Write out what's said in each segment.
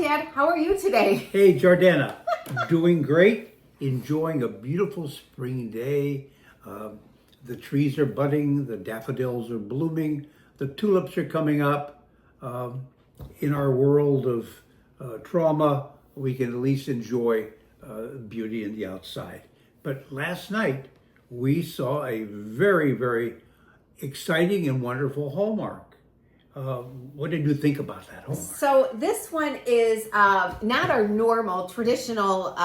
Dad. How are you today? Hey, Jordana. Doing great. Enjoying a beautiful spring day. The trees are budding. The daffodils are blooming. The tulips are coming up. In our world of trauma, we can at least enjoy beauty in the outside. But last night, we saw a very, very exciting and wonderful Hallmark. What did you think about that Hallmark? So this one is not our normal, traditional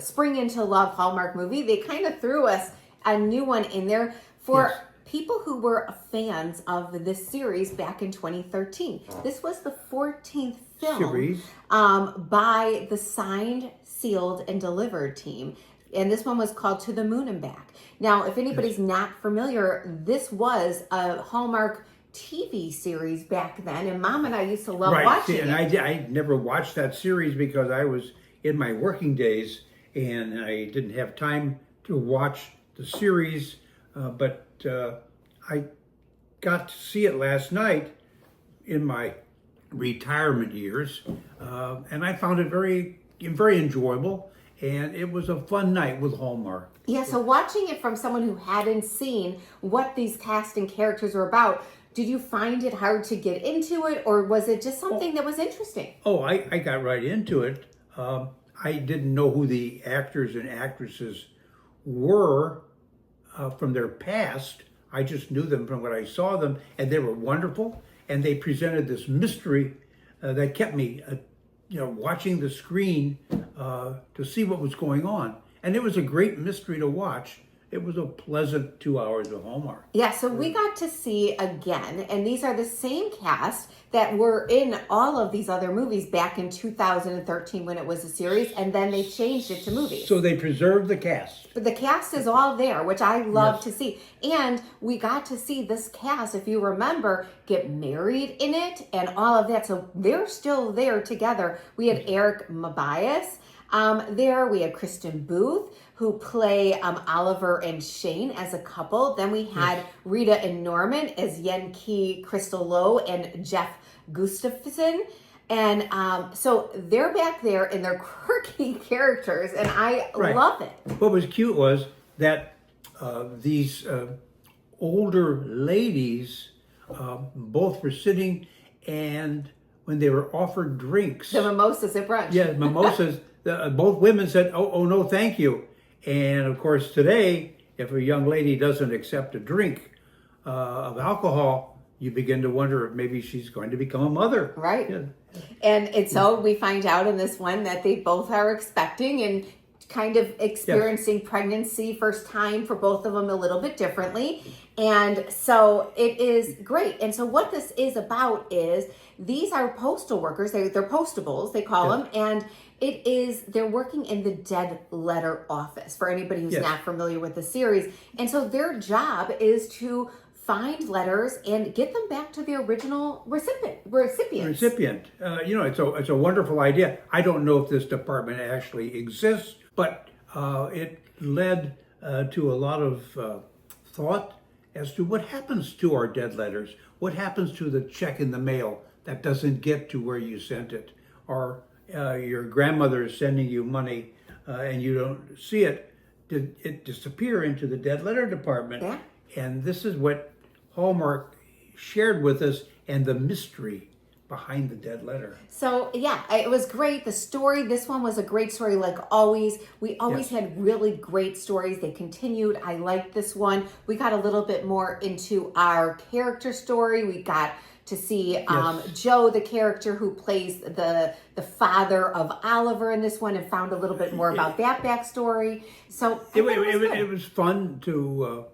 Spring into Love Hallmark movie. They kind of threw us a new one in there for people who were fans of this series back in 2013. This was the 14th film Series. By the Signed, Sealed, and Delivered team. And this one was called To the Moon and Back. Now, if anybody's not familiar, this was a Hallmark TV series back then, and Mom and I used to love watching it. And I never watched that series because I was in my working days and I didn't have time to watch the series. But I got to see it last night in my retirement years, and I found it very, very enjoyable. And it was a fun night with Hallmark. Yeah, so watching it from someone who hadn't seen what these cast and characters were about, did you find it hard to get into it, or was it just something that was interesting? Oh, I got right into it. I didn't know who the actors and actresses were from their past. I just knew them from what I saw them, and they were wonderful. And they presented this mystery that kept me watching the screen to see what was going on. And it was a great mystery to watch. It was a pleasant 2 hours of Hallmark. Yeah, so we got to see again, and these are the same cast that were in all of these other movies back in 2013 when it was a series, and then they changed it to movies. So they preserved the cast. But the cast is all there, which I love to see. And we got to see this cast, if you remember, get married in it and all of that. So they're still there together. We had Eric Mabias there. We had Kristen Booth, who play Oliver and Shane as a couple. Then we had Rita and Norman as Yenke Crystal Lowe and Jeff Gustafson. And so they're back there in their quirky characters, and I love it. What was cute was that these older ladies both were sitting, and when they were offered drinks. The mimosas at brunch. Yeah, mimosas. Both women said, oh, no, thank you. And of course, today, if a young lady doesn't accept a drink of alcohol, you begin to wonder if maybe she's going to become a mother. Right. Yeah. And so we find out in this one that they both are expecting and kind of experiencing pregnancy first time for both of them a little bit differently. And so it is great. And so what this is about is these are postal workers. They're postables, they call them. And they're working in the dead letter office for anybody who's not familiar with the series. And so their job is to find letters and get them back to the original recipients. It's a wonderful idea. I don't know if this department actually exists, but it led to a lot of thought as to what happens to our dead letters. What happens to the check in the mail that doesn't get to where you sent it? Or your grandmother is sending you money and you don't see it. Did it disappear into the dead letter department? Yeah. And this is what Hallmark shared with us, and the mystery behind the dead letter. So yeah, it was great. The story, this one was a great story like always. We always had really great stories. They continued. I liked this one. We got a little bit more into our character story. We got to see Joe, the character who plays the father of Oliver in this one, and found a little bit more about that backstory. So it was fun to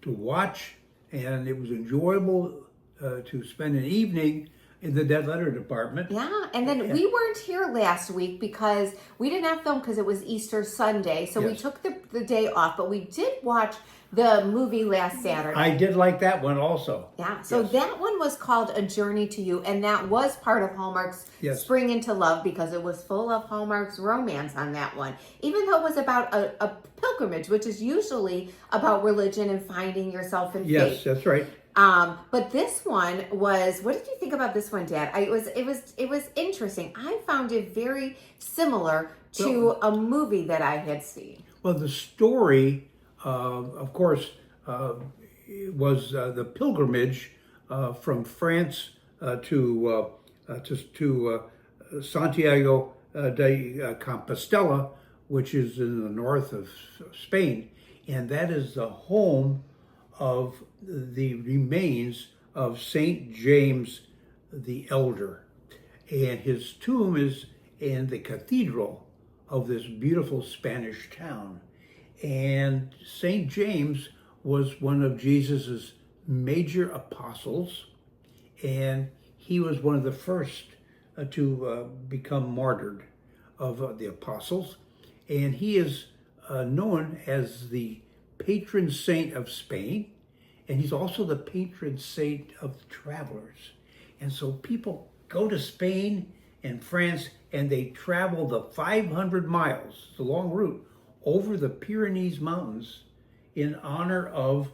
watch, and it was enjoyable to spend an evening in the dead letter department. Yeah, and then we weren't here last week because we didn't have film because it was Easter Sunday, so we took the day off, but we did watch the movie last Saturday. I did like that one also. Yeah, so that one was called A Journey to You, and that was part of Hallmark's Spring into Love because it was full of Hallmark's romance on that one. Even though it was about a pilgrimage, which is usually about religion and finding yourself in faith. Yes, that's right. But this one was, what did you think about this one, Dad? It was interesting. I found it very similar to a movie that I had seen. Well, the story, of course, was the pilgrimage from France to Santiago de Compostela, which is in the north of Spain, and that is the home of the remains of Saint James the Elder, and his tomb is in the cathedral of this beautiful Spanish town. And Saint James was one of Jesus's major apostles, and he was one of the first to become martyred of the apostles, and he is known as the patron saint of Spain, and he's also the patron saint of travelers. And so people go to Spain and France, and they travel the 500 miles, the long route, over the Pyrenees Mountains in honor of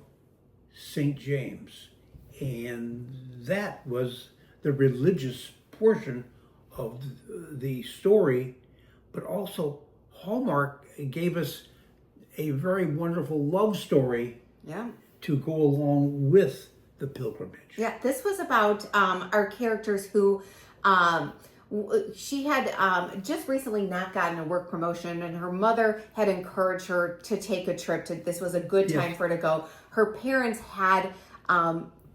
St. James. And that was the religious portion of the story, but also Hallmark gave us a very wonderful love story to go along with the pilgrimage. Yeah, this was about our characters who she had just recently not gotten a work promotion, and her mother had encouraged her to take a trip. This was a good time for her to go. Her parents had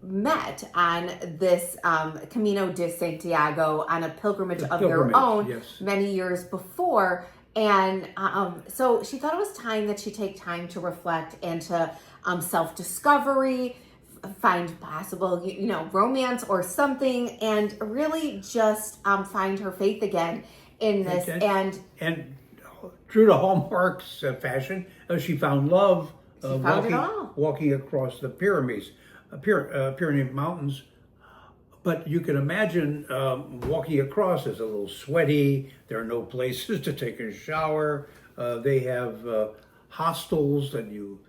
met on this Camino de Santiago on a pilgrimage of their own many years before. And so she thought it was time that she take time to reflect and to self-discovery, find possible, romance or something, and really just find her faith again in this. And true to Hallmark's fashion, she found love walking across the Pyrenees Mountains. But you can imagine walking across is a little sweaty. There are no places to take a shower. They have hostels that you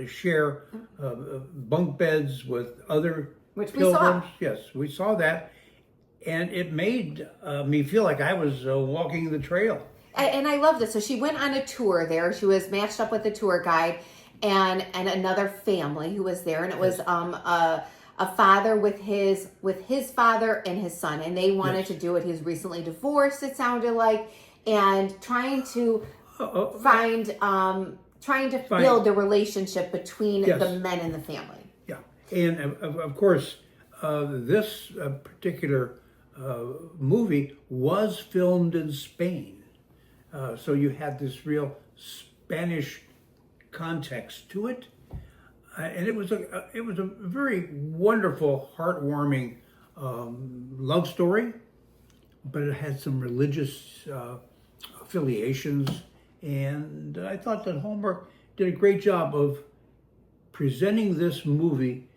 share bunk beds with other pilgrims. Yes, we saw that. And it made me feel like I was walking the trail. And I love this. So she went on a tour there. She was matched up with a tour guide and another family who was there. And it was a father with his father and his son, and they wanted to do it. He was recently divorced, it sounded like, and trying to build the relationship between the men in the family. Yeah, and of course, this particular movie was filmed in Spain, so you had this real Spanish context to it. And it was a very wonderful, heartwarming love story, but it had some religious affiliations, and I thought that Hallmark did a great job of presenting this movie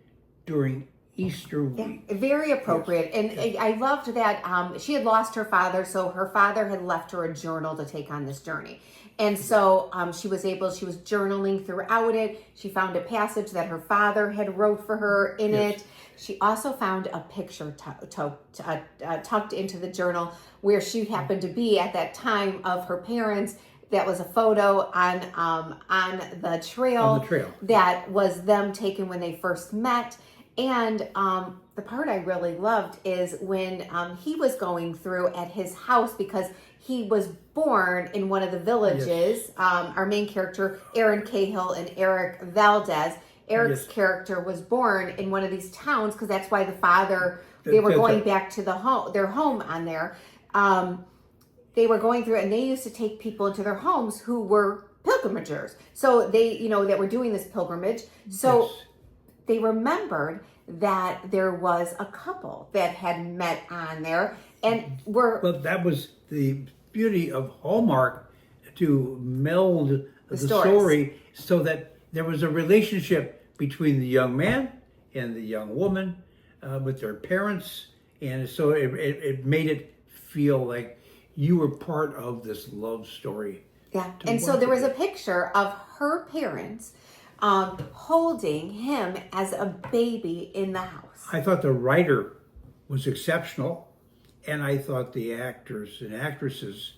during Easter week. Yeah, very appropriate. And I loved that she had lost her father, so her father had left her a journal to take on this journey. And so she was journaling throughout it. She found a passage that her father had wrote for her in it. She also found a picture tucked into the journal where she happened to be at that time of her parents. That was a photo on the trail. That was them taken when they first met. And the part I really loved is when he was going through at his house, because he was born in one of the villages. Our main character, Aaron Cahill and Eric Valdez. Eric's character was born in one of these towns, because that's why the father, they were going back to their home on there. They were going through, and they used to take people into their homes who were pilgrimagers. So they, that were doing this pilgrimage. So they remembered that there was a couple that had met on there, and Well, that was the beauty of Hallmark, to meld the story so that there was a relationship between the young man and the young woman with their parents, and so it made it feel like you were part of this love story. Yeah, and so there was a picture of her parents holding him as a baby in the house. I thought the writer was exceptional, and I thought the actors and actresses,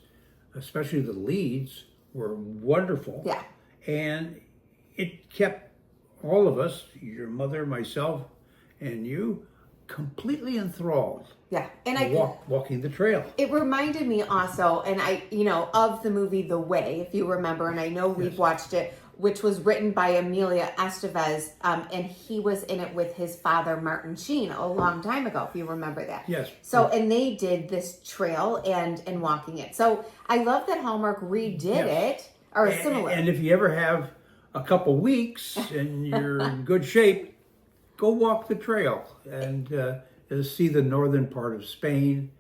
especially the leads, were wonderful. Yeah. And it kept all of us, your mother, myself, and you, completely enthralled. Yeah, and walking the trail. It reminded me also, and of the movie The Way, if you remember, and I know we've watched it, which was written by Emilio Estevez, and he was in it with his father, Martin Sheen, a long time ago, if you remember that. Yes. So, and they did this trail and walking it. So I love that Hallmark redid it, or similar. And if you ever have a couple weeks and you're in good shape, go walk the trail and see the northern part of Spain.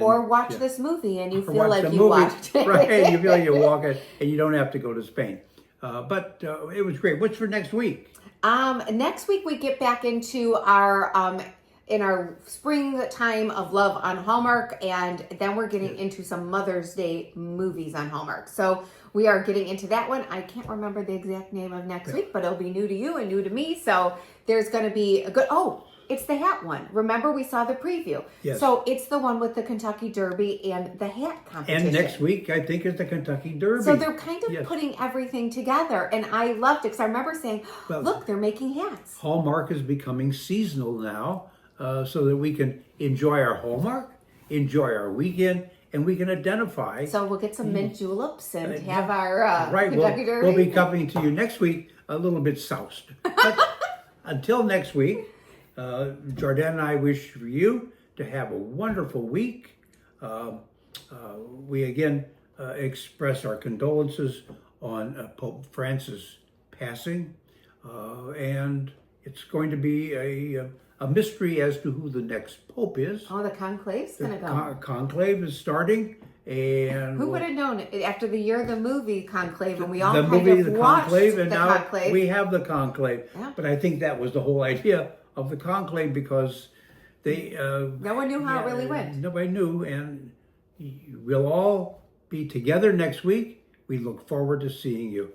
Or watch this movie and you feel like you movie, watched it. Right, you feel like you walk it and you don't have to go to Spain. But it was great. What's for next week? Next week we get back into our in our spring time of love on Hallmark, and then we're getting into some Mother's Day movies on Hallmark. So we are getting into that one. I can't remember the exact name of next week, but it'll be new to you and new to me. So there's going to be a good. Oh, it's the hat one. Remember, we saw the preview. Yes. So it's the one with the Kentucky Derby and the hat competition. And next week, I think, is the Kentucky Derby. So they're kind of putting everything together. And I loved it because I remember saying, look, they're making hats. Hallmark is becoming seasonal now so that we can enjoy our Hallmark, enjoy our weekend, and we can identify. So we'll get some mint juleps and have our Kentucky Derby. We'll be coming to you next week a little bit soused. But until next week, Jordan and I wish for you to have a wonderful week. We again express our condolences on Pope Francis passing, and it's going to be a mystery as to who the next pope is. Oh, the conclave's going to go. Conclave is starting, and who would have known it after the year of the movie Conclave, and we all the kind movie, of the watched Conclave, and the now Conclave. we have the Conclave. Yeah. But I think that was the whole idea of the Conclave, because they no one knew how it really went. Nobody knew, and we'll all be together next week. We look forward to seeing you.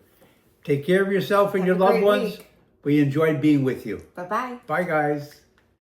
Take care of yourself and Have your a loved great ones. week. We enjoyed being with you. Bye-bye. Bye, guys.